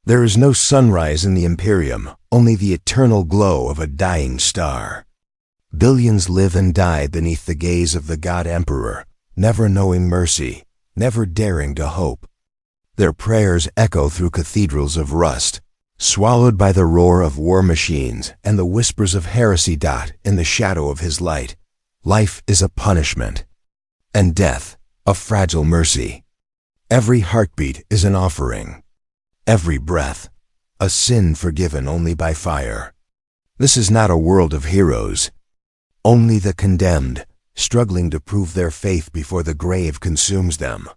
There is no sunrise in the Imperium, only the eternal glow of a dying star. Billions live and die beneath the gaze of the God Emperor, never knowing mercy, never daring to hope. Their prayers echo through cathedrals of rust, swallowed by the roar of war machines and the whispers of heresy. In the shadow of his light, life is a punishment, and death a fragile mercy. Every heartbeat is an offering, every breath a sin forgiven only by fire. This is not a world of heroes, only the condemned, struggling to prove their faith before the grave consumes them.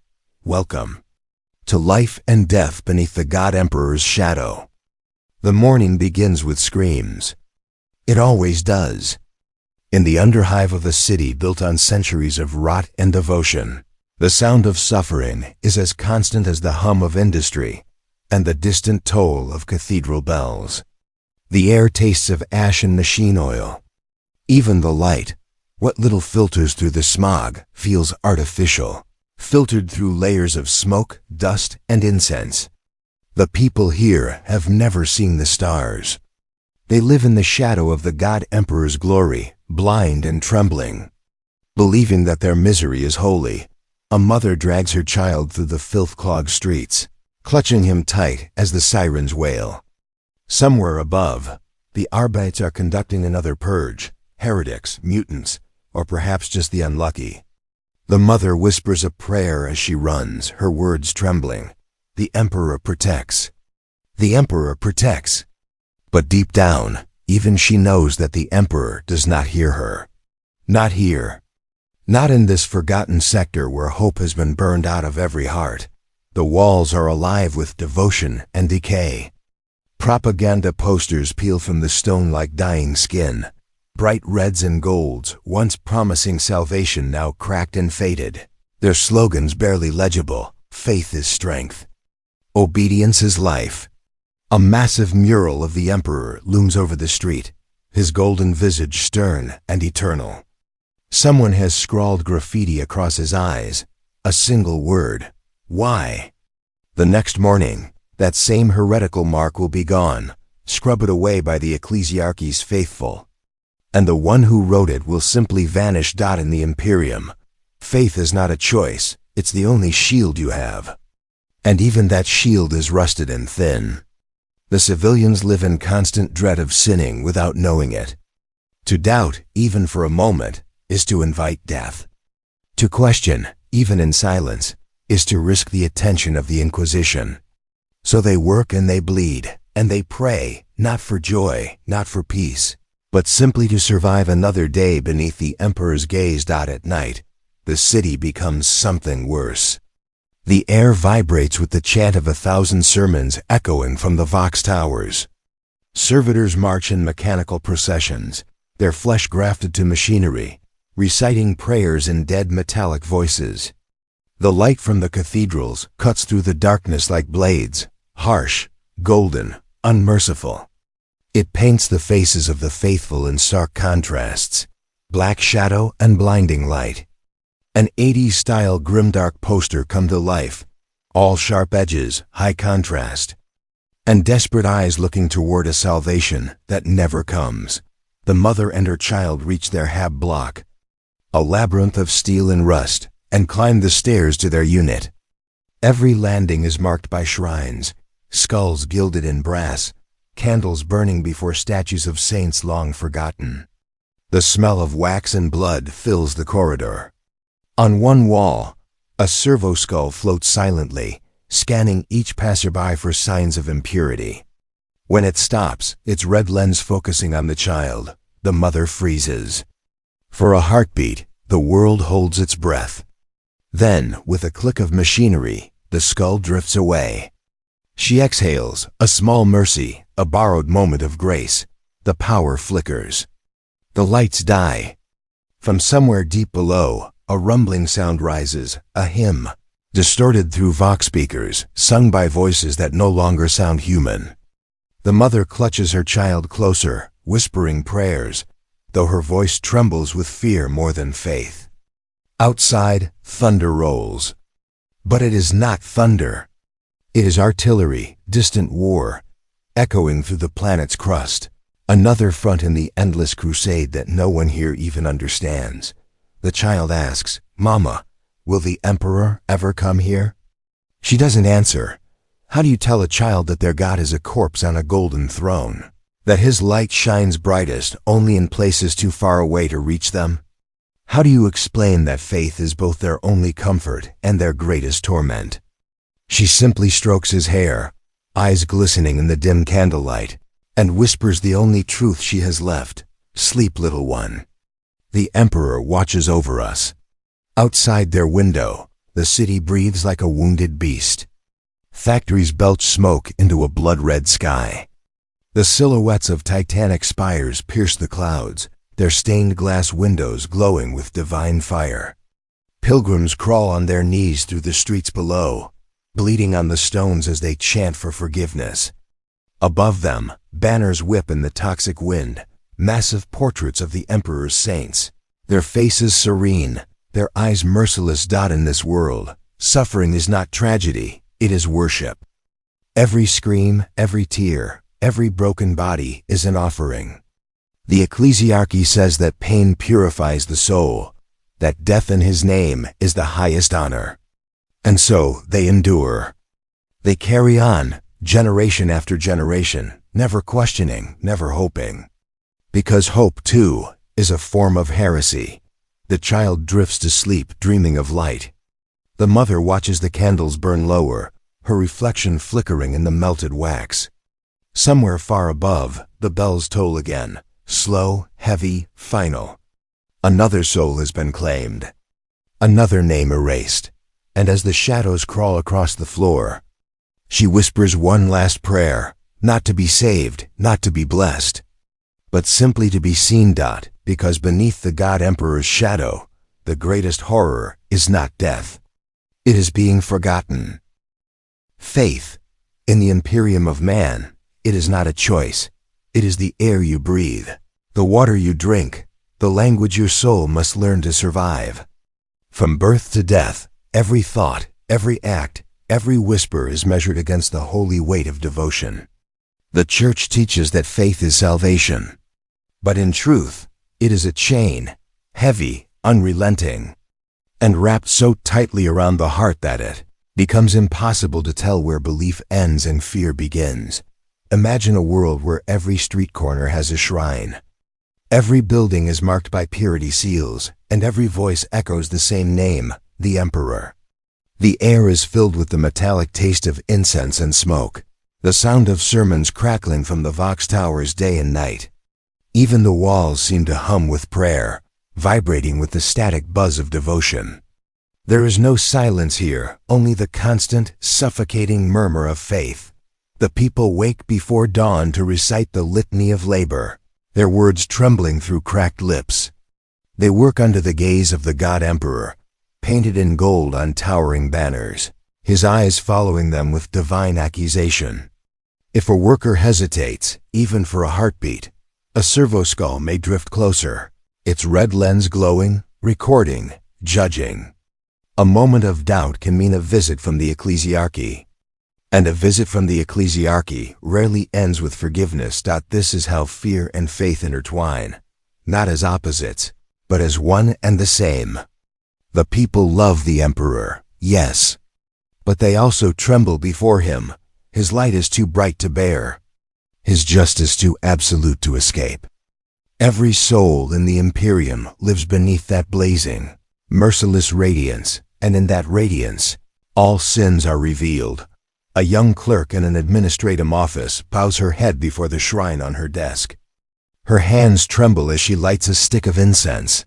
Welcome to life and death beneath the God Emperor's shadow. The morning begins with screams. It always does. In the underhive of a city built on centuries of rot and devotion, the sound of suffering is as constant as the hum of industry and the distant toll of cathedral bells. The air tastes of ash and machine oil. Even the light, what little filters through the smog, feels artificial, filtered through layers of smoke, dust, and incense. The people here have never seen the stars. They live in the shadow of the God Emperor's glory, blind and trembling. Believing that their misery is holy, a mother drags her child through the filth-clogged streets, clutching him tight as the sirens wail. Somewhere above, the Arbites are conducting another purge, heretics, mutants, or perhaps just the unlucky. The mother whispers a prayer as she runs, her words trembling. The Emperor protects. The Emperor protects. But deep down, even she knows that the Emperor does not hear her. Not here. Not in this forgotten sector where hope has been burned out of every heart. The walls are alive with devotion and decay. Propaganda posters peel from the stone like dying skin. Bright reds and golds, once promising salvation, now cracked and faded. Their slogans barely legible. Faith is strength. Obedience is life. A massive mural of the Emperor looms over the street, his golden visage stern and eternal. Someone has scrawled graffiti across his eyes, a single word: why? The next morning, that same heretical mark will be gone, scrubbed away by the ecclesiarchy's faithful. And the one who wrote it will simply vanish. In the Imperium, faith is not a choice, it's the only shield you have. And even that shield is rusted and thin. The civilians live in constant dread of sinning without knowing it. To doubt, even for a moment, is to invite death. To question, even in silence, is to risk the attention of the Inquisition. So they work and they bleed, and they pray, not for joy, not for peace, but simply to survive another day beneath the Emperor's gaze. At night, the city becomes something worse. The air vibrates with the chant of 1,000 sermons echoing from the Vox Towers. Servitors march in mechanical processions, their flesh grafted to machinery, reciting prayers in dead metallic voices. The light from the cathedrals cuts through the darkness like blades, harsh, golden, unmerciful. It paints the faces of the faithful in stark contrasts, black shadow and blinding light. An 80s-style Grimdark poster come to life, all sharp edges, high contrast, and desperate eyes looking toward a salvation that never comes. The mother and her child reach their hab block, a labyrinth of steel and rust, and climb the stairs to their unit. Every landing is marked by shrines, skulls gilded in brass, candles burning before statues of saints long forgotten. The smell of wax and blood fills the corridor. On one wall, a servo skull floats silently, scanning each passerby for signs of impurity. When it stops, its red lens focusing on the child, the mother freezes. For a heartbeat, the world holds its breath. Then, with a click of machinery, the skull drifts away. She exhales, a small mercy, a borrowed moment of grace. The power flickers. The lights die. From somewhere deep below, a rumbling sound rises, a hymn, distorted through Vox speakers, sung by voices that no longer sound human. The mother clutches her child closer, whispering prayers, though her voice trembles with fear more than faith. Outside, thunder rolls. But it is not thunder. It is artillery, distant war, echoing through the planet's crust. Another front in the endless crusade that no one here even understands. The child asks, "Mama, will the Emperor ever come here?" She doesn't answer. How do you tell a child that their God is a corpse on a golden throne? That his light shines brightest only in places too far away to reach them? How do you explain that faith is both their only comfort and their greatest torment? She simply strokes his hair, eyes glistening in the dim candlelight, and whispers the only truth she has left: "Sleep, little one." The Emperor watches over us. Outside their window, the city breathes like a wounded beast. Factories belch smoke into a blood-red sky. The silhouettes of titanic spires pierce the clouds, their stained glass windows glowing with divine fire. Pilgrims crawl on their knees through the streets below, bleeding on the stones as they chant for forgiveness. Above them, banners whip in the toxic wind, massive portraits of the Emperor's saints. Their faces serene, their eyes merciless. In this world, suffering is not tragedy, it is worship. Every scream, every tear, every broken body is an offering. The ecclesiarchy says that pain purifies the soul, that death in his name is the highest honor. And so they endure. They carry on, generation after generation, never questioning, never hoping. Because hope, too, is a form of heresy. The child drifts to sleep, dreaming of light. The mother watches the candles burn lower, her reflection flickering in the melted wax. Somewhere far above, the bells toll again, slow, heavy, final. Another soul has been claimed, another name erased, and as the shadows crawl across the floor, she whispers one last prayer, not to be saved, not to be blessed, but simply to be seen. Because beneath the God Emperor's shadow, the greatest horror is not death. It is being forgotten. Faith, in the Imperium of Man, it is not a choice. It is the air you breathe, the water you drink, the language your soul must learn to survive. From birth to death, every thought, every act, every whisper is measured against the holy weight of devotion. The Church teaches that faith is salvation. But in truth, it is a chain, heavy, unrelenting, and wrapped so tightly around the heart that it becomes impossible to tell where belief ends and fear begins. Imagine a world where every street corner has a shrine. Every building is marked by purity seals, and every voice echoes the same name, the Emperor. The air is filled with the metallic taste of incense and smoke, the sound of sermons crackling from the Vox towers day and night. Even the walls seem to hum with prayer, vibrating with the static buzz of devotion. There is no silence here, only the constant, suffocating murmur of faith. The people wake before dawn to recite the litany of labor, their words trembling through cracked lips. They work under the gaze of the God Emperor, painted in gold on towering banners, his eyes following them with divine accusation. If a worker hesitates, even for a heartbeat, a servoskull may drift closer, its red lens glowing, recording, judging. A moment of doubt can mean a visit from the ecclesiarchy. And a visit from the ecclesiarchy rarely ends with forgiveness. This is how fear and faith intertwine, not as opposites, but as one and the same. The people love the Emperor, yes, but they also tremble before him. His light is too bright to bear, his justice too absolute to escape. Every soul in the Imperium lives beneath that blazing, merciless radiance, and in that radiance, all sins are revealed. A young clerk in an administrative office bows her head before the shrine on her desk. Her hands tremble as she lights a stick of incense.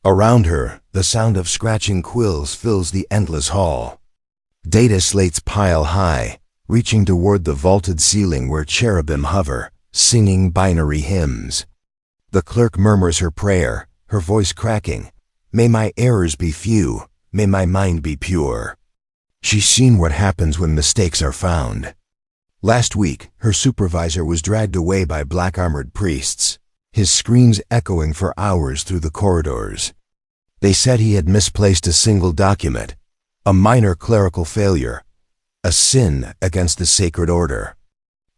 Around her, the sound of scratching quills fills the endless hall. Data slates pile high, reaching toward the vaulted ceiling where cherubim hover, singing binary hymns. The clerk murmurs her prayer, her voice cracking. May my errors be few, may my mind be pure. She's seen what happens when mistakes are found. Last week, her supervisor was dragged away by black-armored priests, his screams echoing for hours through the corridors. They said he had misplaced a single document, a minor clerical failure, a sin against the sacred order.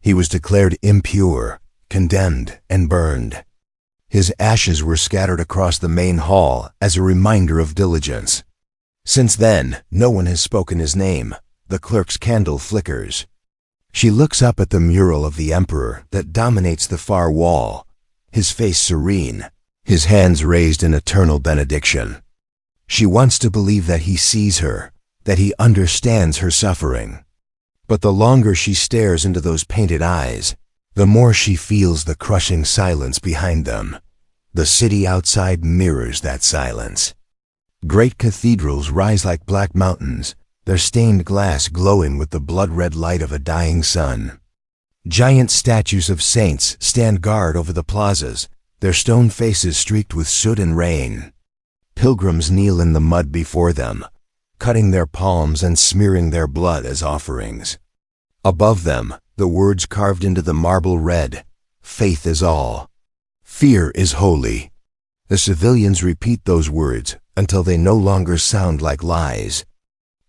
He was declared impure, condemned, and burned. His ashes were scattered across the main hall as a reminder of diligence. Since then, no one has spoken his name. The clerk's candle flickers. She looks up at the mural of the Emperor that dominates the far wall, his face serene, his hands raised in eternal benediction. She wants to believe that he sees her, that he understands her suffering. But the longer she stares into those painted eyes, the more she feels the crushing silence behind them. The city outside mirrors that silence. Great cathedrals rise like black mountains, their stained glass glowing with the blood-red light of a dying sun. Giant statues of saints stand guard over the plazas, their stone faces streaked with soot and rain. Pilgrims kneel in the mud before them, cutting their palms and smearing their blood as offerings. Above them, the words carved into the marble read, "Faith is all. Fear is holy." The civilians repeat those words until they no longer sound like lies.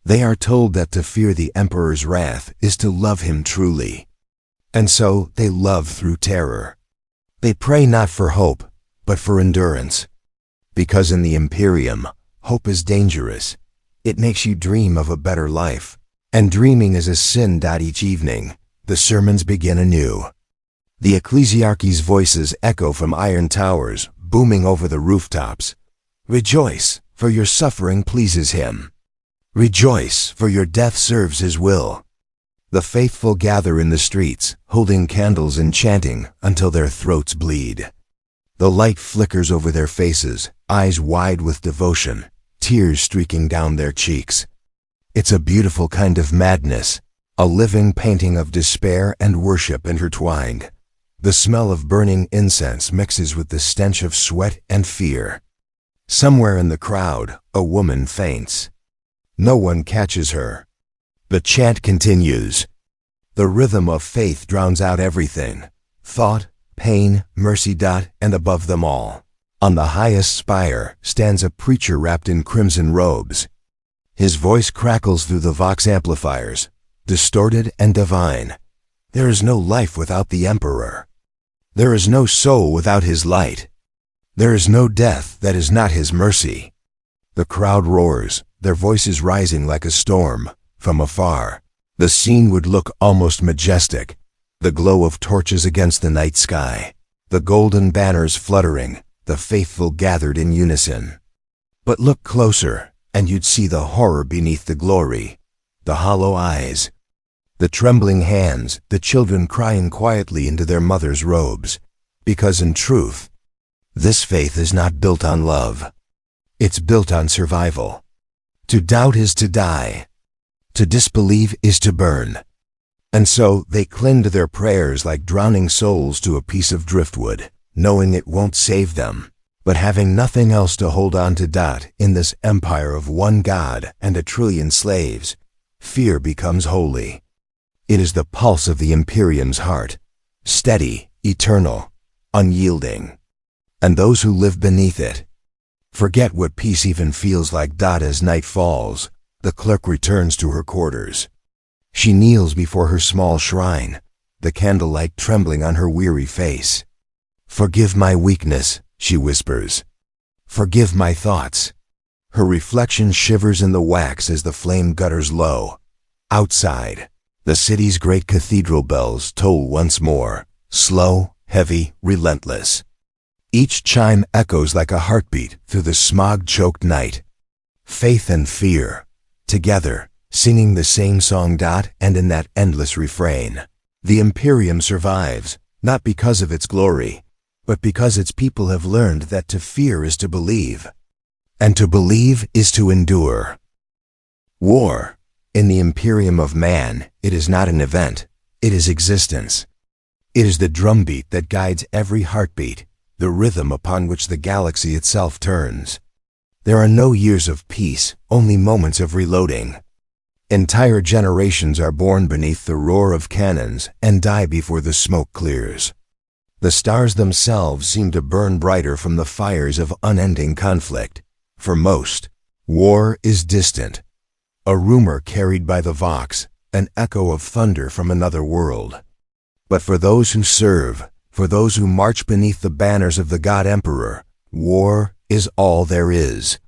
They are told that to fear the Emperor's wrath is to love him truly. And so they love through terror. They pray not for hope, but for endurance. Because in the Imperium, hope is dangerous. It makes you dream of a better life. And dreaming is a sin. Each evening, the sermons begin anew. The ecclesiarchy's voices echo from iron towers, booming over the rooftops. Rejoice, for your suffering pleases him. Rejoice, for your death serves his will. The faithful gather in the streets, holding candles and chanting until their throats bleed. The light flickers over their faces, eyes wide with devotion, tears streaking down their cheeks. It's a beautiful kind of madness, a living painting of despair and worship intertwined. The smell of burning incense mixes with the stench of sweat and fear. Somewhere in the crowd, a woman faints. No one catches her. The chant continues. The rhythm of faith drowns out everything. Thought, pain, mercy. And above them all, on the highest spire, stands a preacher wrapped in crimson robes. His voice crackles through the vox amplifiers, distorted and divine. There is no life without the Emperor. There is no soul without his light. There is no death that is not his mercy. The crowd roars, their voices rising like a storm. From afar, the scene would look almost majestic. The glow of torches against the night sky, the golden banners fluttering, the faithful gathered in unison. But look closer, and you'd see the horror beneath the glory, the hollow eyes, the trembling hands, the children crying quietly into their mother's robes. Because in truth, this faith is not built on love. It's built on survival. To doubt is to die. To disbelieve is to burn. And so they cling to their prayers like drowning souls to a piece of driftwood, knowing it won't save them, but having nothing else to hold on to. In this empire of one God and a trillion slaves, fear becomes holy. It is the pulse of the Imperium's heart, steady, eternal, unyielding. And those who live beneath it forget what peace even feels like. As night falls, the clerk returns to her quarters. She kneels before her small shrine, the candlelight trembling on her weary face. "Forgive my weakness," she whispers. "Forgive my thoughts." Her reflection shivers in the wax as the flame gutters low. Outside, the city's great cathedral bells toll once more, slow, heavy, relentless. Each chime echoes like a heartbeat through the smog-choked night. Faith and fear, together, singing the same song. And in that endless refrain, the Imperium survives, not because of its glory, but because its people have learned that to fear is to believe, and to believe is to endure. War, in the Imperium of Man, it is not an event, it is existence. It is the drumbeat that guides every heartbeat, the rhythm upon which the galaxy itself turns. There are no years of peace, only moments of reloading. Entire generations are born beneath the roar of cannons and die before the smoke clears. The stars themselves seem to burn brighter from the fires of unending conflict. For most, war is distant, a rumor carried by the vox, an echo of thunder from another world. But for those who serve, for those who march beneath the banners of the God Emperor, war is all there is.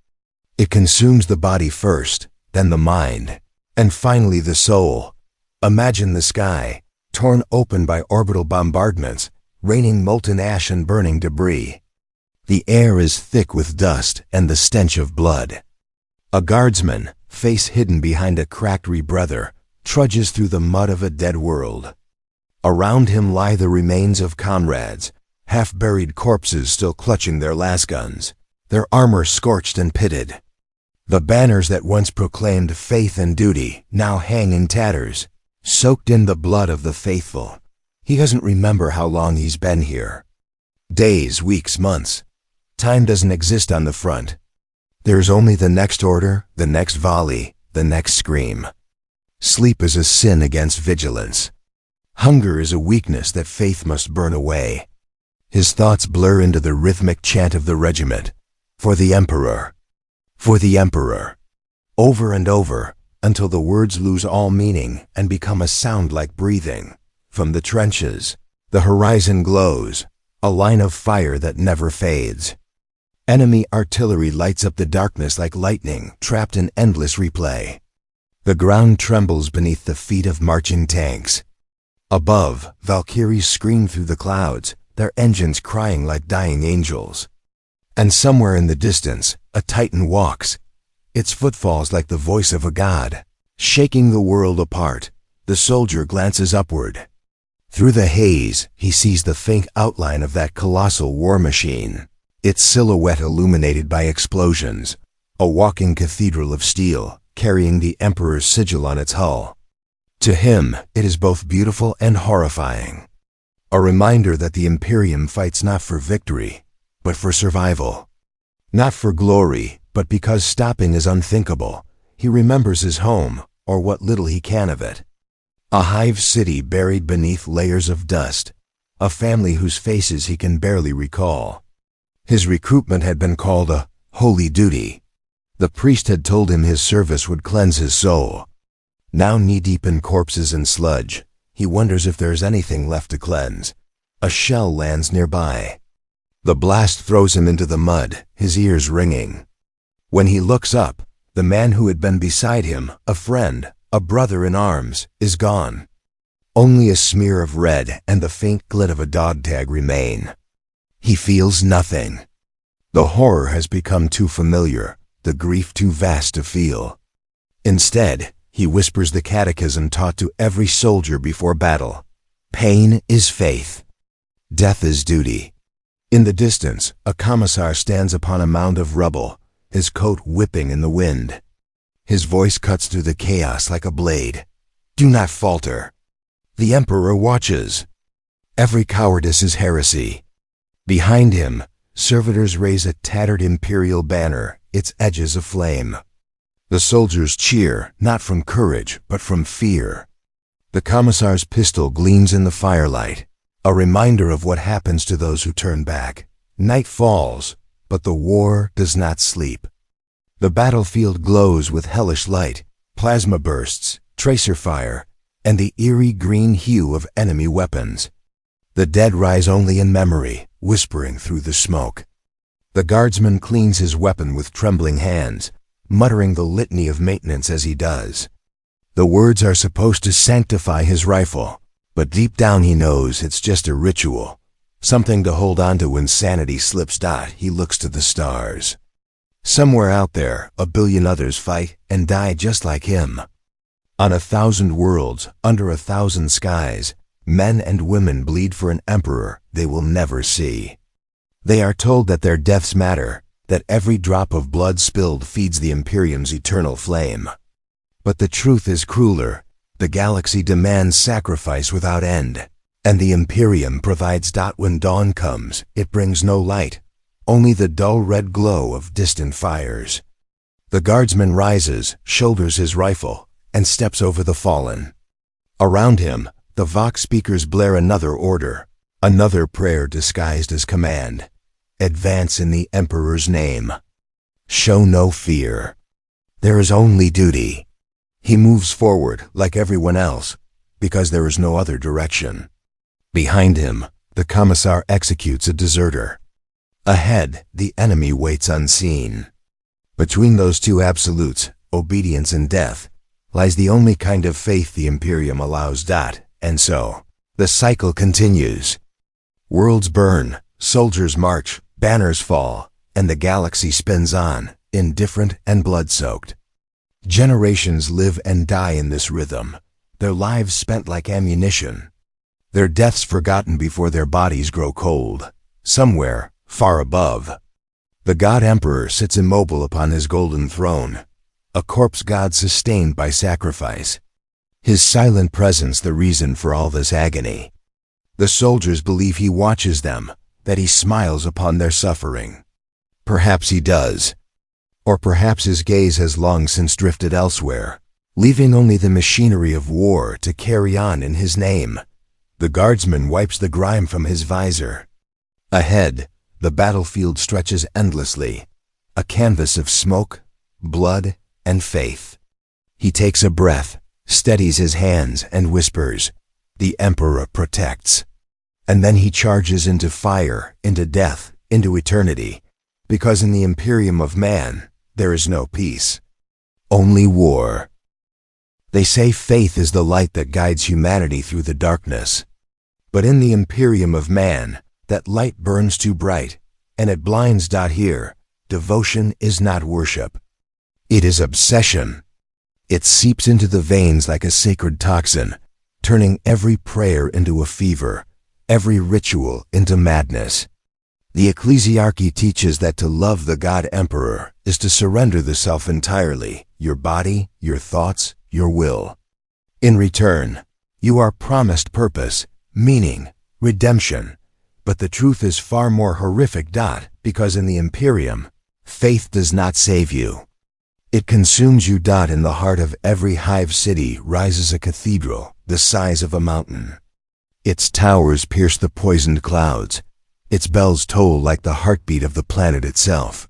It consumes the body first, then the mind, and finally the soul. Imagine the sky, torn open by orbital bombardments, raining molten ash and burning debris. The air is thick with dust and the stench of blood. A guardsman, face hidden behind a cracked rebreather, trudges through the mud of a dead world. Around him lie the remains of comrades, half-buried corpses still clutching their lasguns, their armor scorched and pitted. The banners that once proclaimed faith and duty now hang in tatters, soaked in the blood of the faithful. He doesn't remember how long he's been here. Days, weeks, months. Time doesn't exist on the front. There's only the next order, the next volley, the next scream. Sleep is a sin against vigilance. Hunger is a weakness that faith must burn away. His thoughts blur into the rhythmic chant of the regiment. For the Emperor. For the Emperor. Over and over, until the words lose all meaning and become a sound like breathing. From the trenches, the horizon glows, a line of fire that never fades. Enemy artillery lights up the darkness like lightning, trapped in endless replay. The ground trembles beneath the feet of marching tanks. Above, Valkyries scream through the clouds, their engines crying like dying angels. And somewhere in the distance, a Titan walks, its footfalls like the voice of a god, shaking the world apart. The soldier glances upward. Through the haze, he sees the faint outline of that colossal war machine, its silhouette illuminated by explosions, a walking cathedral of steel, carrying the Emperor's sigil on its hull. To him, it is both beautiful and horrifying. A reminder that the Imperium fights not for victory, but for survival. Not for glory, but because stopping is unthinkable. He remembers his home, or what little he can of it. A hive city buried beneath layers of dust, a family whose faces he can barely recall. His recruitment had been called a holy duty. The priest had told him his service would cleanse his soul. Now knee-deep in corpses and sludge, he wonders if there is anything left to cleanse. A shell lands nearby. The blast throws him into the mud, his ears ringing. When he looks up, the man who had been beside him, a friend, a brother in arms, is gone. Only a smear of red and the faint glit of a dog tag remain. He feels nothing. The horror has become too familiar, the grief too vast to feel. Instead, he whispers the catechism taught to every soldier before battle. Pain is faith. Death is duty. In the distance, a commissar stands upon a mound of rubble, his coat whipping in the wind. His voice cuts through the chaos like a blade. Do not falter. The Emperor watches. Every cowardice is heresy. Behind him, servitors raise a tattered imperial banner, its edges aflame. The soldiers cheer, not from courage, but from fear. The commissar's pistol gleams in the firelight, a reminder of what happens to those who turn back. Night falls, but the war does not sleep. The battlefield glows with hellish light, plasma bursts, tracer fire, and the eerie green hue of enemy weapons. The dead rise only in memory, whispering through the smoke. The guardsman cleans his weapon with trembling hands, muttering the litany of maintenance as he does. The words are supposed to sanctify his rifle, but deep down he knows it's just a ritual, something to hold on to when sanity slips. He looks to the stars. Somewhere out there, a billion others fight and die just like him. On 1,000 worlds, under 1,000 skies, men and women bleed for an emperor they will never see. They are told that their deaths matter, that every drop of blood spilled feeds the Imperium's eternal flame. But the truth is crueler. The galaxy demands sacrifice without end, and the Imperium provides. When dawn comes, it brings no light, only the dull red glow of distant fires. The guardsman rises, shoulders his rifle, and steps over the fallen. Around him, the Vox speakers blare another order, another prayer disguised as command. Advance in the Emperor's name. Show no fear. There is only duty. He moves forward like everyone else, because there is no other direction. Behind him, the commissar executes a deserter. Ahead, the enemy waits unseen. Between those two absolutes, obedience and death, lies the only kind of faith the Imperium allows. And so, the cycle continues. Worlds burn, soldiers march, banners fall, and the galaxy spins on, indifferent and blood-soaked. Generations live and die in this rhythm, their lives spent like ammunition, their deaths forgotten before their bodies grow cold. Somewhere, far above, the God Emperor sits immobile upon his golden throne, a corpse god sustained by sacrifice. His silent presence the reason for all this agony. The soldiers believe he watches them, that he smiles upon their suffering. Perhaps he does. Or perhaps his gaze has long since drifted elsewhere, leaving only the machinery of war to carry on in his name. The guardsman wipes the grime from his visor. Ahead, the battlefield stretches endlessly, a canvas of smoke, blood, and faith. He takes a breath, steadies his hands, and whispers, "The Emperor protects." And then he charges into fire, into death, into eternity, because in the Imperium of Man, there is no peace, only war. They say faith is the light that guides humanity through the darkness. But in the Imperium of Man, that light burns too bright, and it blinds. Here, devotion is not worship. It is obsession. It seeps into the veins like a sacred toxin, turning every prayer into a fever, every ritual into madness. The ecclesiarchy teaches that to love the God Emperor is to surrender the self entirely, your body, your thoughts, your will. In return, you are promised purpose, meaning, redemption. But the truth is far more horrific. Because in the Imperium, faith does not save you. It consumes you. In the heart of every hive city rises a cathedral the size of a mountain. Its towers pierce the poisoned clouds. Its bells toll like the heartbeat of the planet itself.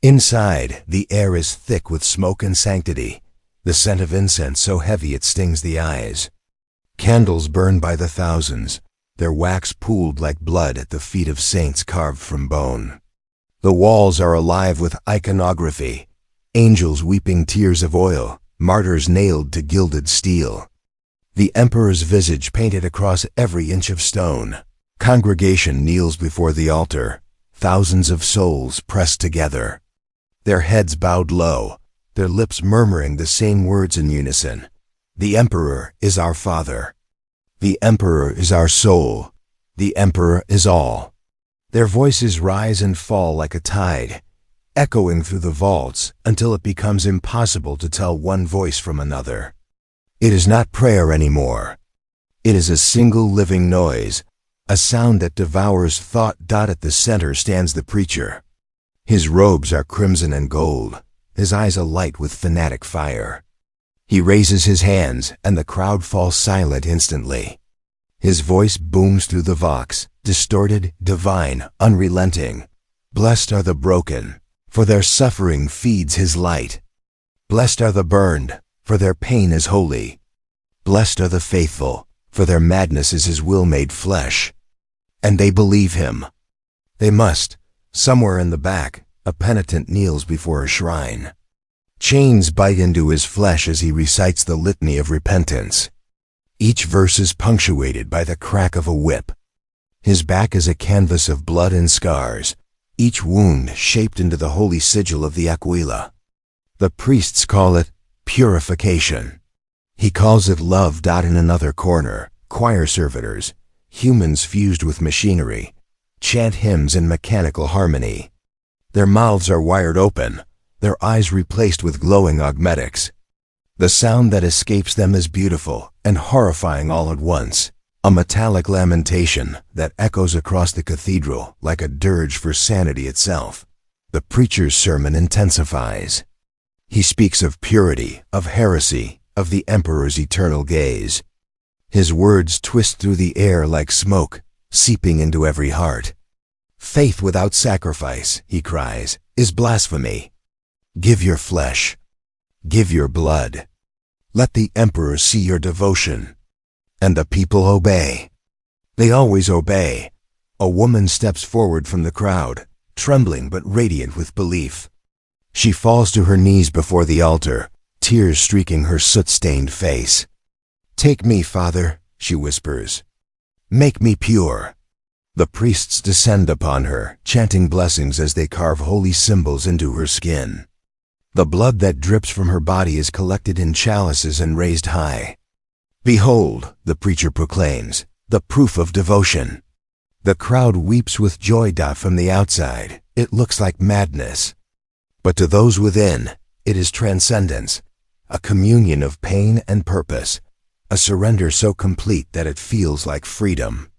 Inside, the air is thick with smoke and sanctity, the scent of incense so heavy it stings the eyes. Candles burn by the thousands, their wax pooled like blood at the feet of saints carved from bone. The walls are alive with iconography, angels weeping tears of oil, martyrs nailed to gilded steel. The Emperor's visage painted across every inch of stone. Congregation kneels before the altar, thousands of souls pressed together. Their heads bowed low, their lips murmuring the same words in unison. The Emperor is our Father. The Emperor is our soul. The Emperor is all. Their voices rise and fall like a tide, echoing through the vaults until it becomes impossible to tell one voice from another. It is not prayer anymore. It is a single living noise, a sound that devours thought. At the center stands the preacher. His robes are crimson and gold, his eyes alight with fanatic fire. He raises his hands, and the crowd falls silent instantly. His voice booms through the vox, distorted, divine, unrelenting. Blessed are the broken, for their suffering feeds his light. Blessed are the burned, for their pain is holy. Blessed are the faithful, for their madness is his will made flesh. And they believe him. They must. Somewhere in the back, a penitent kneels before a shrine. Chains bite into his flesh as he recites the litany of repentance. Each verse is punctuated by the crack of a whip. His back is a canvas of blood and scars, each wound shaped into the holy sigil of the Aquila. The priests call it purification. He calls it love. In another corner, choir servitors, humans fused with machinery, chant hymns in mechanical harmony. Their mouths are wired open, their eyes replaced with glowing augmetics. The sound that escapes them is beautiful and horrifying all at once, a metallic lamentation that echoes across the cathedral like a dirge for sanity itself. The preacher's sermon intensifies. He speaks of purity, of heresy, of the Emperor's eternal gaze. His words twist through the air like smoke, seeping into every heart. Faith without sacrifice, he cries, is blasphemy. Give your flesh. Give your blood. Let the emperor see your devotion." And the people obey. They always obey. A woman steps forward from the crowd, trembling but radiant with belief. She falls to her knees before the altar, tears streaking her soot-stained face. "Take me, Father," she whispers. "Make me pure." The priests descend upon her, chanting blessings as they carve holy symbols into her skin. The blood that drips from her body is collected in chalices and raised high. "Behold," the preacher proclaims, "the proof of devotion." The crowd weeps with joy. From the outside, it looks like madness. But to those within, it is transcendence, a communion of pain and purpose, a surrender so complete that it feels like freedom.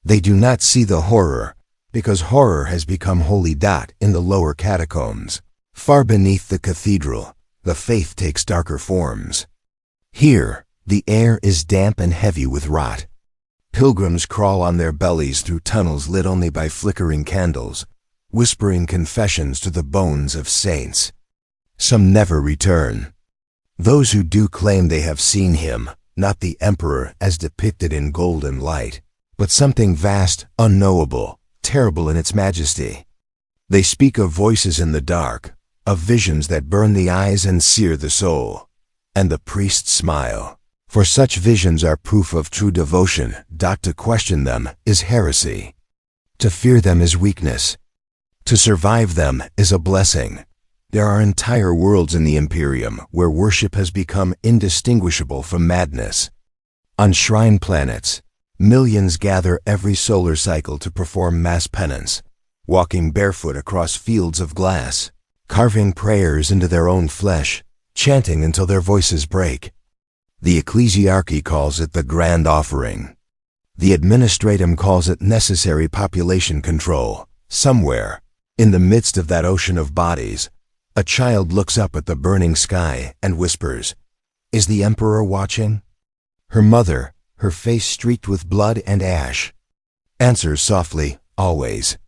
They do not see the horror, because horror has become holy. In the lower catacombs, far beneath the cathedral, the faith takes darker forms. Here, the air is damp and heavy with rot. Pilgrims crawl on their bellies through tunnels lit only by flickering candles, whispering confessions to the bones of saints. Some never return. Those who do claim they have seen him, not the emperor as depicted in golden light, but something vast, unknowable, terrible in its majesty. They speak of voices in the dark, of visions that burn the eyes and sear the soul. And the priests smile, for such visions are proof of true devotion. To question them is heresy. To fear them is weakness. To survive them is a blessing. There are entire worlds in the Imperium where worship has become indistinguishable from madness. On shrine planets, millions gather every solar cycle to perform mass penance, walking barefoot across fields of glass, carving prayers into their own flesh, chanting until their voices break. The ecclesiarchy calls it the grand offering. The administratum calls it necessary population control. Somewhere, in the midst of that ocean of bodies, a child looks up at the burning sky and whispers, "Is the emperor watching?" Her mother, her face streaked with blood and ash, answers softly, "Always."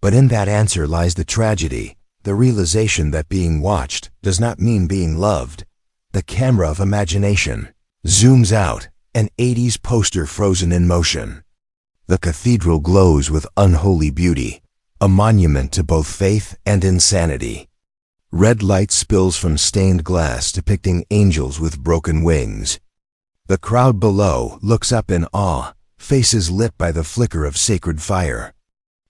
But in that answer lies the tragedy, the realization that being watched does not mean being loved. The camera of imagination zooms out, an 80s poster frozen in motion. The cathedral glows with unholy beauty, a monument to both faith and insanity. Red light spills from stained glass depicting angels with broken wings. The crowd below looks up in awe, faces lit by the flicker of sacred fire.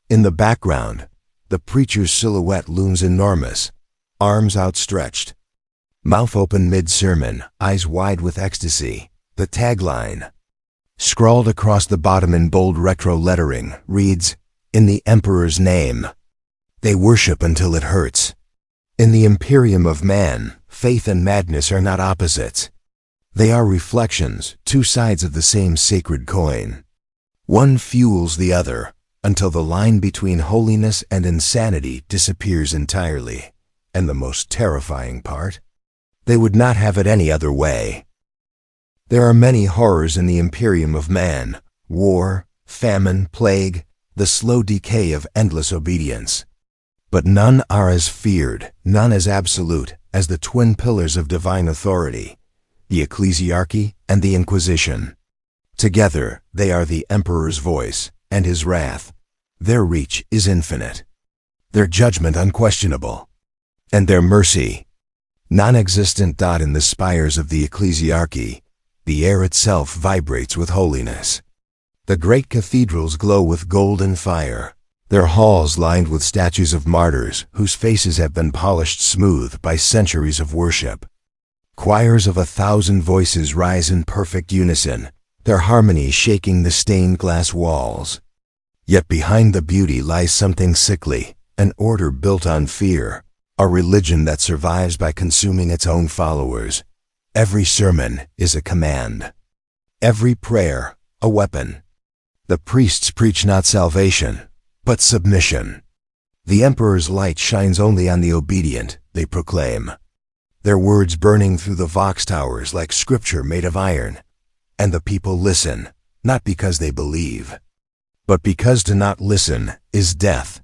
In the background, the preacher's silhouette looms enormous, arms outstretched, mouth open mid-sermon, eyes wide with ecstasy. The tagline, scrawled across the bottom in bold retro lettering, reads, "In the Emperor's name." They worship until it hurts. In the Imperium of Man, faith and madness are not opposites. They are reflections, two sides of the same sacred coin. One fuels the other, until the line between holiness and insanity disappears entirely. And the most terrifying part? They would not have it any other way. There are many horrors in the Imperium of Man: war, famine, plague, the slow decay of endless obedience. But none are as feared, none as absolute, as the twin pillars of divine authority, the ecclesiarchy and the Inquisition. Together, they are the Emperor's voice and his wrath. Their reach is infinite, their judgment unquestionable, and their mercy non-existent. In the spires of the ecclesiarchy, the air itself vibrates with holiness. The great cathedrals glow with golden fire, their halls lined with statues of martyrs whose faces have been polished smooth by centuries of worship. Choirs of 1,000 voices rise in perfect unison, their harmony shaking the stained glass walls. Yet behind the beauty lies something sickly, an order built on fear, a religion that survives by consuming its own followers. Every sermon is a command, every prayer a weapon. The priests preach not salvation, but submission. The Emperor's light shines only on the obedient, they proclaim, their words burning through the vox towers like scripture made of iron. And the people listen, not because they believe, but because to not listen is death.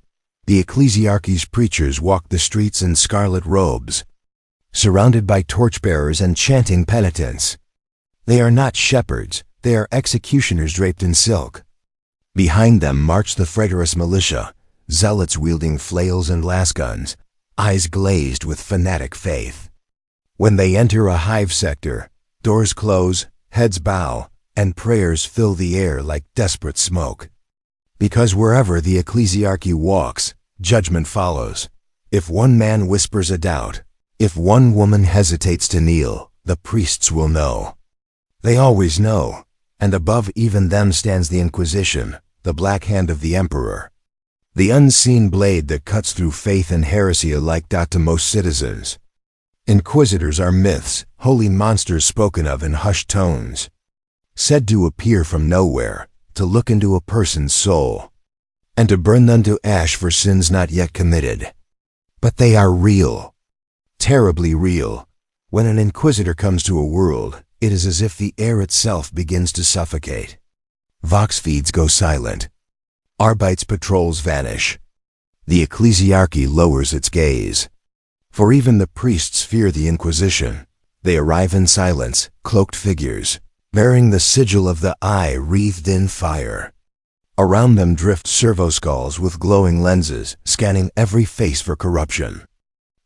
The ecclesiarchy's preachers walk the streets in scarlet robes, surrounded by torchbearers and chanting penitents. They are not shepherds, they are executioners draped in silk. Behind them march the traitorous militia, zealots wielding flails and lasguns, eyes glazed with fanatic faith. When they enter a hive sector, doors close, heads bow, and prayers fill the air like desperate smoke. Because wherever the ecclesiarchy walks, judgment follows. If one man whispers a doubt, if one woman hesitates to kneel, the priests will know. They always know, and above even them stands the Inquisition, the black hand of the Emperor. The unseen blade that cuts through faith and heresy alike. To most citizens, inquisitors are myths, holy monsters spoken of in hushed tones, said to appear from nowhere, to look into a person's soul, and to burn them to ash for sins not yet committed. But they are real, terribly real. When an inquisitor comes to a world, it is as if the air itself begins to suffocate. Vox feeds go silent. Arbite's patrols vanish. The ecclesiarchy lowers its gaze. For even the priests fear the Inquisition. They arrive in silence, cloaked figures, bearing the sigil of the eye wreathed in fire. Around them drift servoskulls with glowing lenses, scanning every face for corruption.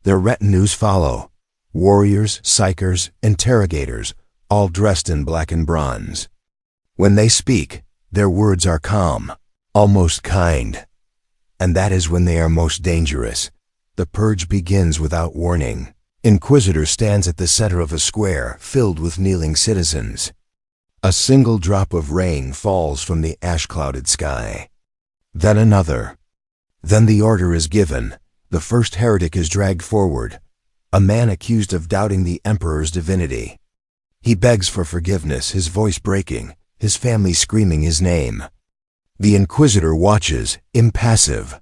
Their retinues follow, warriors, psychers, interrogators, all dressed in black and bronze. When they speak, their words are calm, almost kind. And that is when they are most dangerous. The purge begins without warning. Inquisitor stands at the center of a square filled with kneeling citizens. A single drop of rain falls from the ash-clouded sky. Then another. Then the order is given. The first heretic is dragged forward, a man accused of doubting the Emperor's divinity. He begs for forgiveness, his voice breaking, his family screaming his name. The Inquisitor watches, impassive.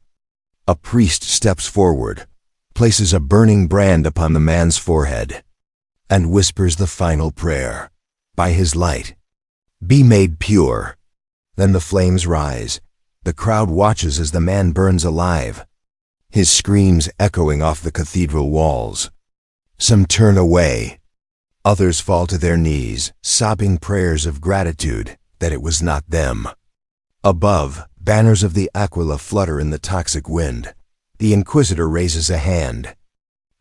A priest steps forward, places a burning brand upon the man's forehead, and whispers the final prayer. By his light, be made pure. Then the flames rise. The crowd watches as the man burns alive, his screams echoing off the cathedral walls. Some turn away. Others fall to their knees, sobbing prayers of gratitude that it was not them. Above, banners of the Aquila flutter in the toxic wind. The Inquisitor raises a hand.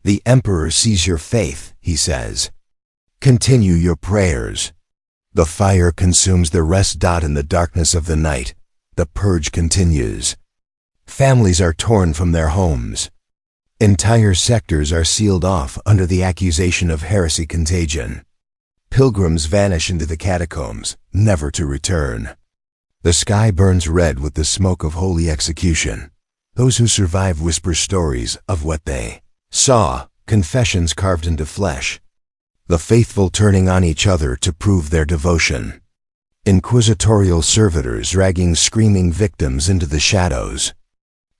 The Emperor sees your faith, he says. Continue your prayers. The fire consumes the rest. In the darkness of the night, the purge continues. Families are torn from their homes. Entire sectors are sealed off under the accusation of heresy contagion. Pilgrims vanish into the catacombs, never to return. The sky burns red with the smoke of holy execution. Those who survive whisper stories of what they saw, confessions carved into flesh. The faithful turning on each other to prove their devotion. Inquisitorial servitors dragging screaming victims into the shadows.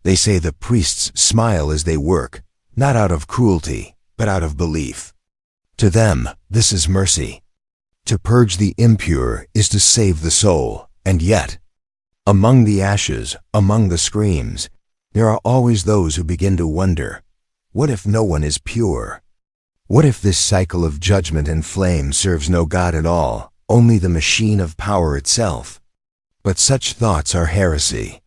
They say the priests smile as they work, not out of cruelty, but out of belief. To them, this is mercy. To purge the impure is to save the soul, and yet, among the ashes, among the screams, there are always those who begin to wonder, what if no one is pure? What if this cycle of judgment and flame serves no God at all, only the machine of power itself? But such thoughts are heresy.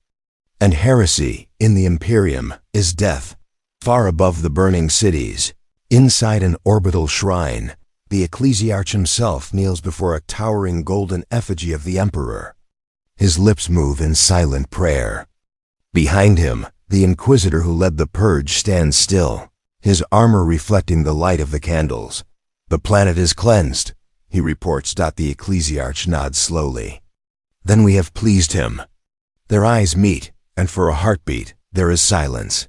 And heresy, in the Imperium, is death. Far above the burning cities, inside an orbital shrine, the ecclesiarch himself kneels before a towering golden effigy of the Emperor. His lips move in silent prayer. Behind him, the Inquisitor who led the purge stands still, his armor reflecting the light of the candles. The planet is cleansed, he reports. The ecclesiarch nods slowly. Then we have pleased him. Their eyes meet, and for a heartbeat, there is silence.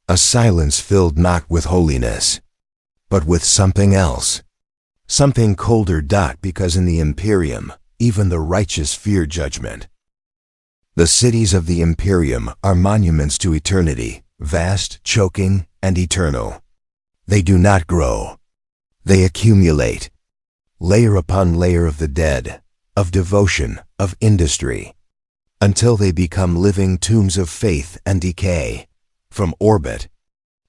A silence filled not with holiness, but with something else. Something colder. Because in the Imperium, even the righteous fear judgment. The cities of the Imperium are monuments to eternity, vast, choking, and eternal. They do not grow. They accumulate. Layer upon layer of the dead, of devotion, of industry, until they become living tombs of faith and decay. From orbit,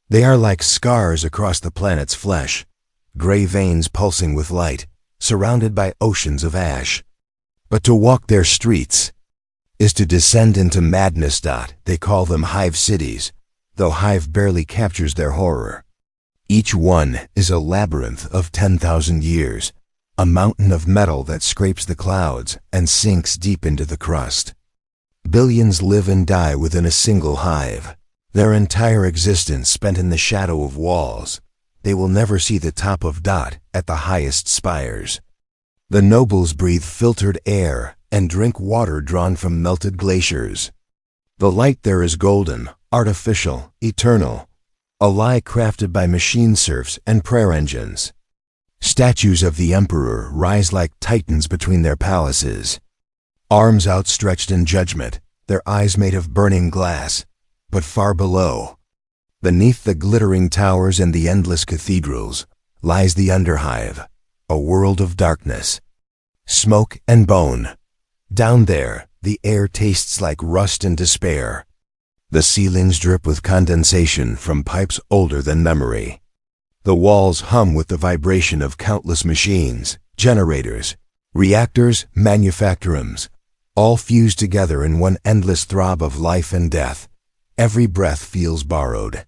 They are like scars across the planet's flesh, gray veins pulsing with light, surrounded by oceans of ash. But to walk their streets is to descend into madness. They call them hive cities, though hive barely captures their horror. Each one is a labyrinth of 10,000 years, a mountain of metal that scrapes the clouds and sinks deep into the crust. Billions live and die within a single hive, their entire existence spent in the shadow of walls. They will never see the top of at the highest spires. The nobles breathe filtered air and drink water drawn from melted glaciers. The light there is golden, artificial, eternal, a lie crafted by machine serfs and prayer engines. Statues of the emperor rise like titans between their palaces, arms outstretched in judgment, their eyes made of burning glass. But far below, beneath the glittering towers and the endless cathedrals, lies the underhive, a world of darkness, smoke and bone. Down there, the air tastes like rust and despair. The ceilings drip with condensation from pipes older than memory. The walls hum with the vibration of countless machines, generators, reactors, manufactorums, all fused together in one endless throb of life and death. Every breath feels borrowed.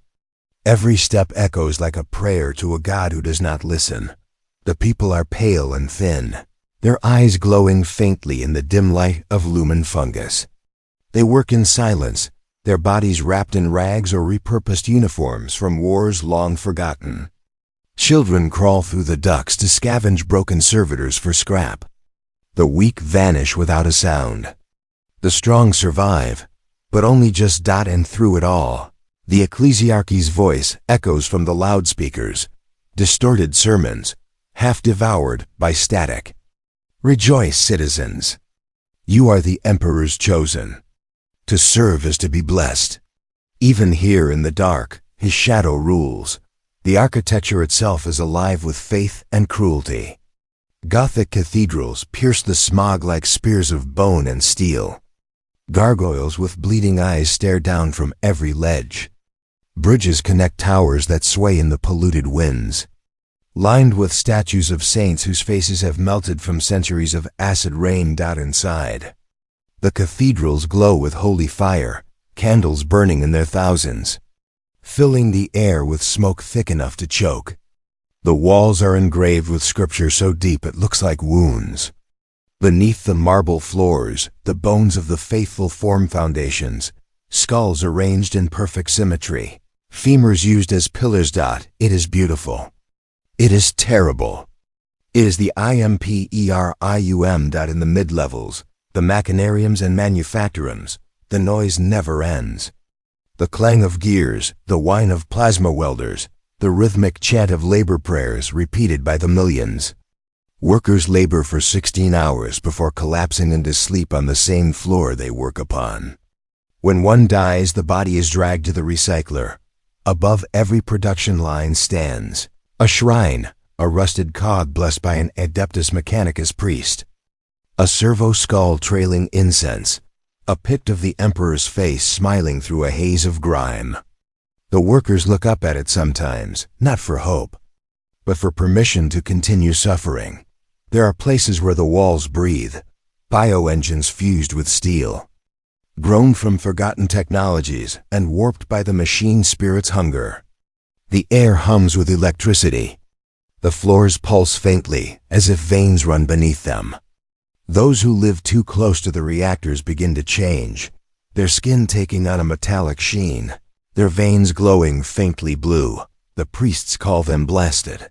Every step echoes like a prayer to a God who does not listen. The people are pale and thin, their eyes glowing faintly in the dim light of lumen fungus. They work in silence, their bodies wrapped in rags or repurposed uniforms from wars long forgotten. Children crawl through the ducts to scavenge broken servitors for scrap. The weak vanish without a sound. The strong survive, but only just and through it all. The ecclesiarchy's voice echoes from the loudspeakers, distorted sermons, half devoured by static. Rejoice, citizens! You are the emperor's chosen. To serve is to be blessed. Even here in the dark, his shadow rules. The architecture itself is alive with faith and cruelty. Gothic cathedrals pierce the smog like spears of bone and steel. Gargoyles with bleeding eyes stare down from every ledge. Bridges connect towers that sway in the polluted winds. Lined with statues of saints whose faces have melted from centuries of acid rain. Inside, the cathedrals glow with holy fire, candles burning in their thousands, filling the air with smoke thick enough to choke. The walls are engraved with scripture so deep it looks like wounds. Beneath the marble floors, the bones of the faithful form foundations, skulls arranged in perfect symmetry, femurs used as pillars. It is beautiful. It is terrible. It is the Imperium. In the mid-levels, the machinariums and manufactorums, the noise never ends. The clang of gears, the whine of plasma welders, the rhythmic chant of labor prayers repeated by the millions. Workers labor for 16 hours before collapsing into sleep on the same floor they work upon. When one dies, the body is dragged to the recycler. Above every production line stands a shrine, a rusted cog blessed by an Adeptus Mechanicus priest, a servo skull trailing incense, a pict of the emperor's face smiling through a haze of grime. The workers look up at it sometimes, not for hope, but for permission to continue suffering. There are places where the walls breathe, bioengines fused with steel, grown from forgotten technologies and warped by the machine spirit's hunger. The air hums with electricity. The floors pulse faintly, as if veins run beneath them. Those who live too close to the reactors begin to change, their skin taking on a metallic sheen, their veins glowing faintly blue. The priests call them blasted.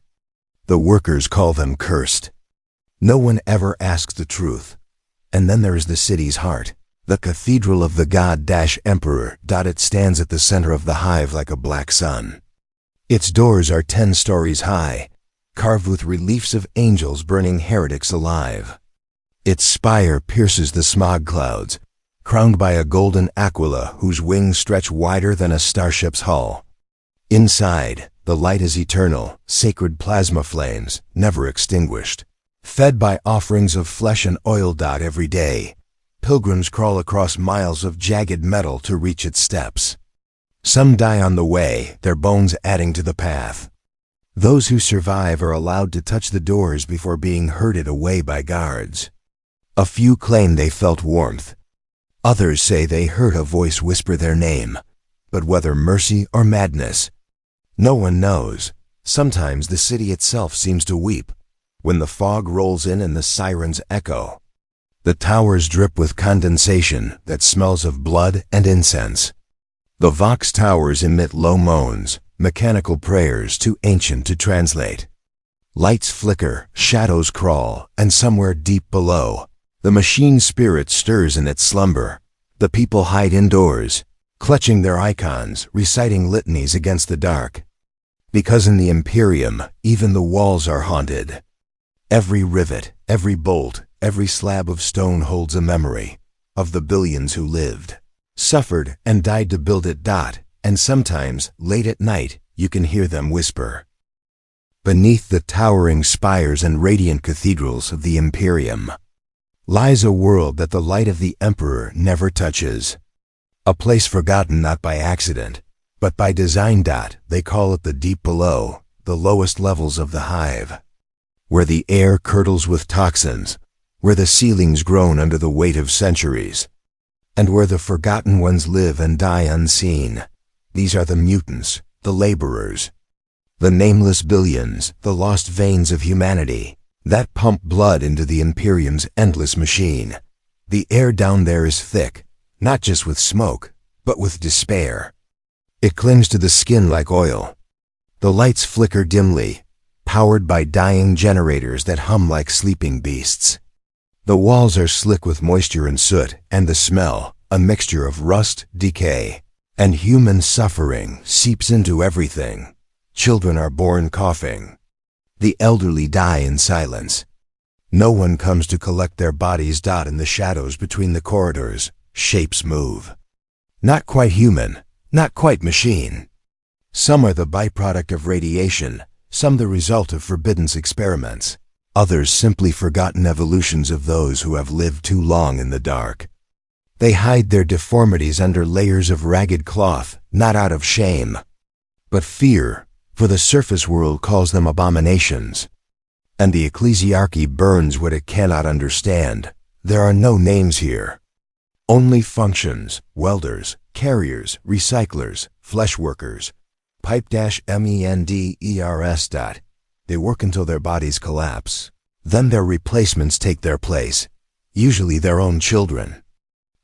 The workers call them cursed. No one ever asks the truth. And then there is the city's heart, the cathedral of the God-Emperor. It stands at the center of the hive like a black sun. Its doors are 10 stories high, carved with reliefs of angels burning heretics alive. Its spire pierces the smog clouds, crowned by a golden aquila whose wings stretch wider than a starship's hull. Inside, the light is eternal, sacred plasma flames, never extinguished. Fed by offerings of flesh and oil. Every day, pilgrims crawl across miles of jagged metal to reach its steps. Some die on the way, their bones adding to the path. Those who survive are allowed to touch the doors before being herded away by guards. A few claim they felt warmth. Others say they heard a voice whisper their name, but whether mercy or madness, no one knows. Sometimes the city itself seems to weep when the fog rolls in and the sirens echo. The towers drip with condensation that smells of blood and incense. The Vox towers emit low moans, mechanical prayers too ancient to translate. Lights flicker, shadows crawl, and somewhere deep below, the machine spirit stirs in its slumber. The people hide indoors, clutching their icons, reciting litanies against the dark. Because in the Imperium, even the walls are haunted. Every rivet, every bolt, every slab of stone holds a memory of the billions who lived, suffered, and died to build it. And sometimes, late at night, you can hear them whisper. Beneath the towering spires and radiant cathedrals of the Imperium lies a world that the light of the Emperor never touches. A place forgotten not by accident, but by design. They call it the deep below, the lowest levels of the hive, where the air curdles with toxins, where the ceilings groan under the weight of centuries, and where the forgotten ones live and die unseen. These are the mutants, the laborers, the nameless billions, the lost veins of humanity that pump blood into the Imperium's endless machine. The air down there is thick, not just with smoke, but with despair. It clings to the skin like oil. The lights flicker dimly, powered by dying generators that hum like sleeping beasts. The walls are slick with moisture and soot, and the smell, a mixture of rust, decay, and human suffering, seeps into everything. Children are born coughing. The elderly die in silence. No one comes to collect their bodies. In the shadows between the corridors, shapes move. Not quite human, not quite machine. Some are the byproduct of radiation, some the result of forbidden experiments, others simply forgotten evolutions of those who have lived too long in the dark. They hide their deformities under layers of ragged cloth, not out of shame, but fear, for the surface world calls them abominations. And the ecclesiarchy burns what it cannot understand. There are no names here. Only functions, welders, carriers, recyclers, flesh workers, pipe-menders. They work until their bodies collapse. Then their replacements take their place, usually their own children.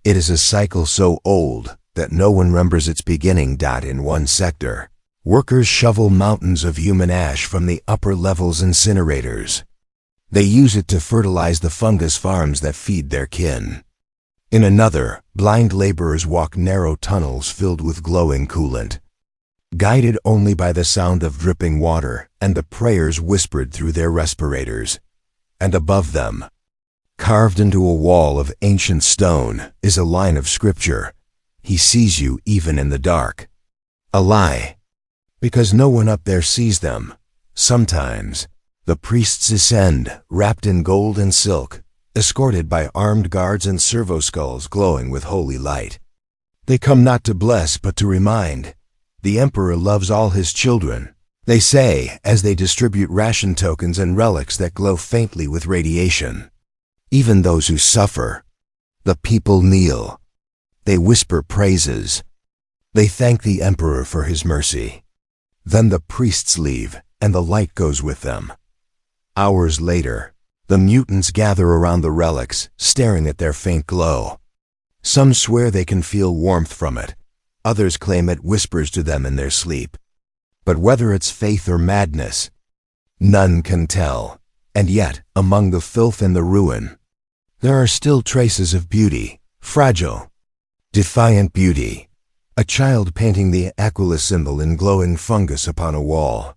It is a cycle so old that no one remembers its beginning. In one sector, workers shovel mountains of human ash from the upper levels incinerators. They use it to fertilize the fungus farms that feed their kin. In another, blind laborers walk narrow tunnels filled with glowing coolant, guided only by the sound of dripping water and the prayers whispered through their respirators. And above them, carved into a wall of ancient stone, is a line of scripture: "He sees you even in the dark." A lie, because no one up there sees them. Sometimes, the priests ascend, wrapped in gold and silk, escorted by armed guards and servo skulls glowing with holy light. They come not to bless but to remind. The Emperor loves all his children, they say, as they distribute ration tokens and relics that glow faintly with radiation. Even those who suffer. The people kneel. They whisper praises. They thank the Emperor for his mercy. Then the priests leave, and the light goes with them. Hours later, the mutants gather around the relics, staring at their faint glow. Some swear they can feel warmth from it. Others claim it whispers to them in their sleep. But whether it's faith or madness, none can tell. And yet, among the filth and the ruin, there are still traces of beauty, fragile, defiant beauty. A child painting the Aquila symbol in glowing fungus upon a wall.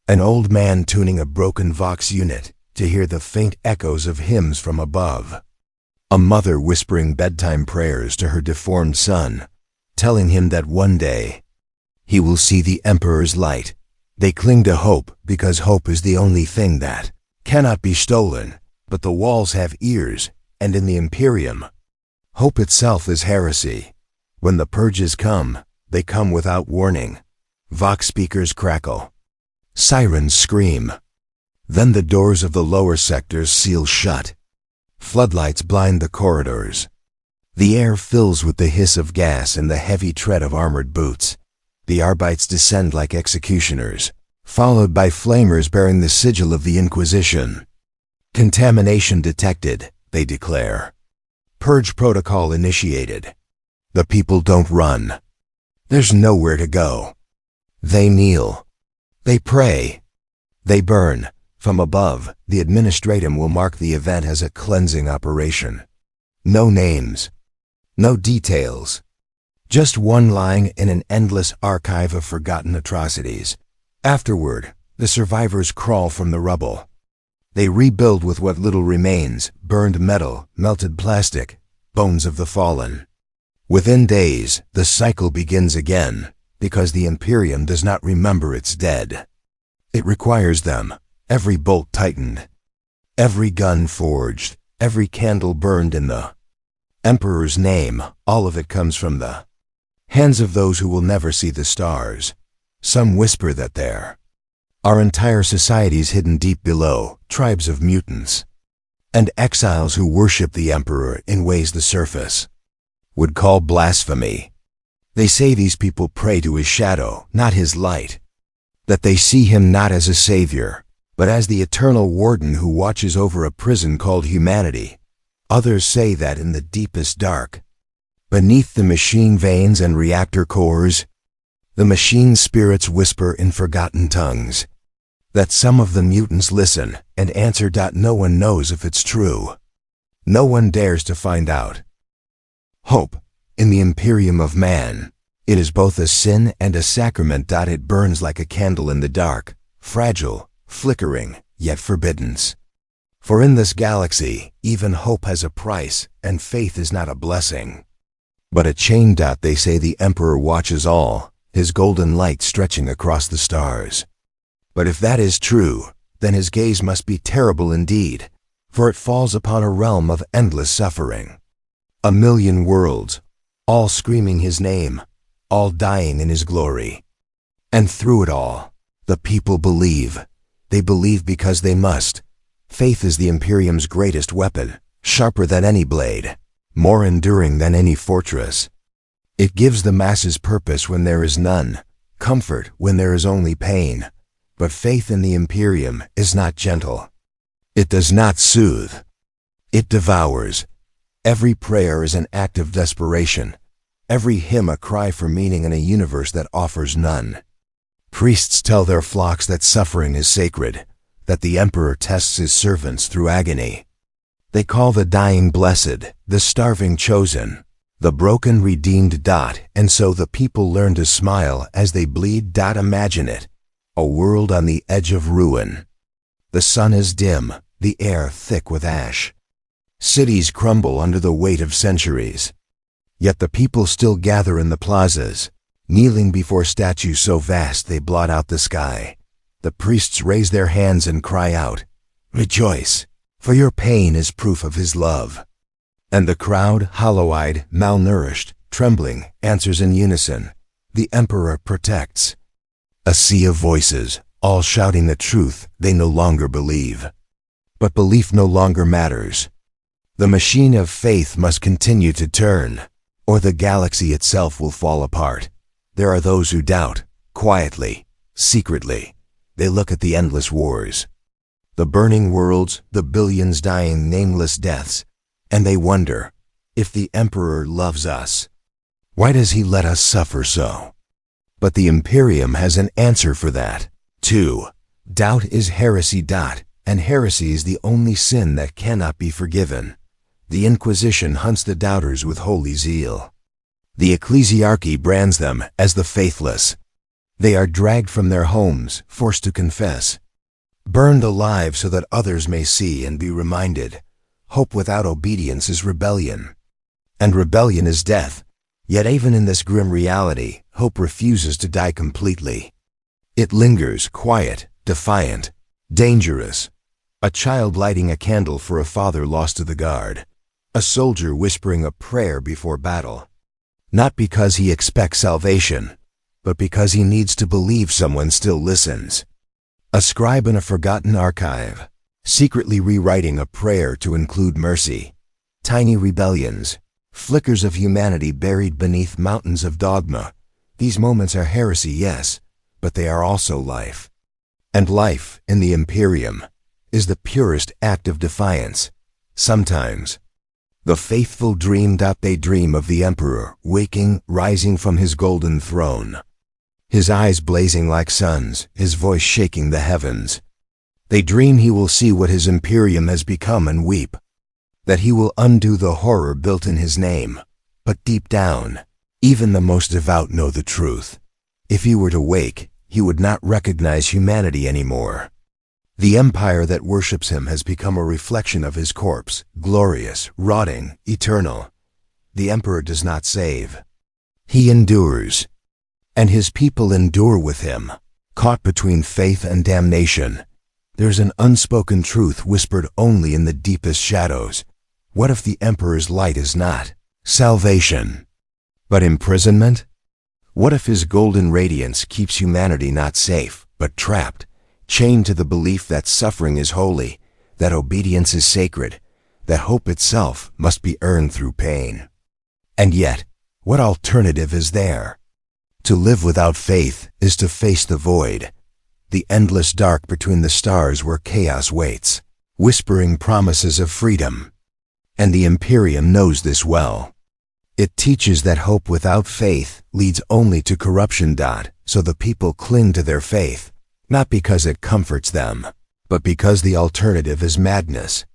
An old man tuning a broken Vox unit to hear the faint echoes of hymns from above. A mother whispering bedtime prayers to her deformed son, telling him that one day he will see the Emperor's light. They cling to hope because hope is the only thing that cannot be stolen. But the walls have ears, and in the Imperium, hope itself is heresy. When the purges come, They come without warning. Vox speakers crackle. Sirens scream. Then the doors of the lower sectors seal shut. Floodlights blind the corridors. The air fills with the hiss of gas and the heavy tread of armored boots. The Arbites descend like executioners, followed by flamers bearing the sigil of the Inquisition. Contamination detected, they declare. Purge protocol initiated. The people don't run. There's nowhere to go. They kneel. They pray. They burn. From above, the administratum will mark the event as a cleansing operation. No names. No details. Just one line in an endless archive of forgotten atrocities. Afterward, the survivors crawl from the rubble. They rebuild with what little remains: burned metal, melted plastic, bones of the fallen. Within days, the cycle begins again, because the Imperium does not remember its dead. It requires them, every bolt tightened, every gun forged, every candle burned in the Emperor's name. All of it comes from the hands of those who will never see the stars. Some whisper that there are entire societies hidden deep below, tribes of mutants, and exiles who worship the Emperor in ways the surface would call blasphemy. They say these people pray to his shadow, not his light, that they see him not as a savior, but as the eternal warden who watches over a prison called humanity. Others say that in the deepest dark, beneath the machine veins and reactor cores, the machine spirits whisper in forgotten tongues, that some of the mutants listen and answer. No one knows if it's true. No one dares to find out. Hope, in the Imperium of Man, it is both a sin and a sacrament. It burns like a candle in the dark, fragile, flickering, yet forbidden. For in this galaxy, even hope has a price, and faith is not a blessing, but a chain. They say the Emperor watches all, his golden light stretching across the stars. But if that is true, then his gaze must be terrible indeed, for it falls upon a realm of endless suffering. 1,000,000 worlds, all screaming his name, all dying in his glory. And through it all, the people believe. They believe because they must. Faith is the Imperium's greatest weapon, sharper than any blade, more enduring than any fortress. It gives the masses purpose when there is none, comfort when there is only pain. But faith in the Imperium is not gentle. It does not soothe. It devours. Every prayer is an act of desperation. Every hymn a cry for meaning in a universe that offers none. Priests tell their flocks that suffering is sacred, that the Emperor tests his servants through agony. They call the dying blessed, the starving chosen, the broken redeemed. And so the people learn to smile as they bleed. Imagine it, a world on the edge of ruin. The sun is dim, the air thick with ash. Cities crumble under the weight of centuries. Yet the people still gather in the plazas, kneeling before statues so vast they blot out the sky. The priests raise their hands and cry out, "Rejoice, for your pain is proof of his love." And the crowd, hollow-eyed, malnourished, trembling, answers in unison, "The Emperor protects." A sea of voices, all shouting the truth they no longer believe. But belief no longer matters. The machine of faith must continue to turn, or the galaxy itself will fall apart. There are those who doubt, quietly, secretly. They look at the endless wars, the burning worlds, the billions dying nameless deaths, and they wonder, if the Emperor loves us, why does he let us suffer so? But the Imperium has an answer for that, too. Doubt is heresy. And heresy is the only sin that cannot be forgiven. The Inquisition hunts the doubters with holy zeal. The ecclesiarchy brands them as the faithless. They are dragged from their homes, forced to confess, burned alive so that others may see and be reminded. Hope without obedience is rebellion, and rebellion is death. Yet even in this grim reality, hope refuses to die completely. It lingers, quiet, defiant, dangerous. A child lighting a candle for a father lost to the guard. A soldier whispering a prayer before battle. Not because he expects salvation, but because he needs to believe someone still listens. A scribe in a forgotten archive, secretly rewriting a prayer to include mercy. Tiny rebellions, flickers of humanity buried beneath mountains of dogma. These moments are heresy, yes, but they are also life. And life, in the Imperium, is the purest act of defiance. Sometimes, the faithful they dream of the Emperor, waking, rising from his golden throne. His eyes blazing like suns, his voice shaking the heavens. They dream he will see what his Imperium has become and weep. That he will undo the horror built in his name. But deep down, even the most devout know the truth. If he were to wake, he would not recognize humanity anymore. The empire that worships him has become a reflection of his corpse, glorious, rotting, eternal. The Emperor does not save. He endures. And his people endure with him, caught between faith and damnation. There's an unspoken truth whispered only in the deepest shadows. What if the Emperor's light is not salvation, but imprisonment? What if his golden radiance keeps humanity not safe, but trapped, chained to the belief that suffering is holy, that obedience is sacred, that hope itself must be earned through pain? And yet, what alternative is there? To live without faith is to face the void, the endless dark between the stars where chaos waits, whispering promises of freedom. And the Imperium knows this well. It teaches that hope without faith leads only to corruption. So the people cling to their faith, not because it comforts them, but because the alternative is madness.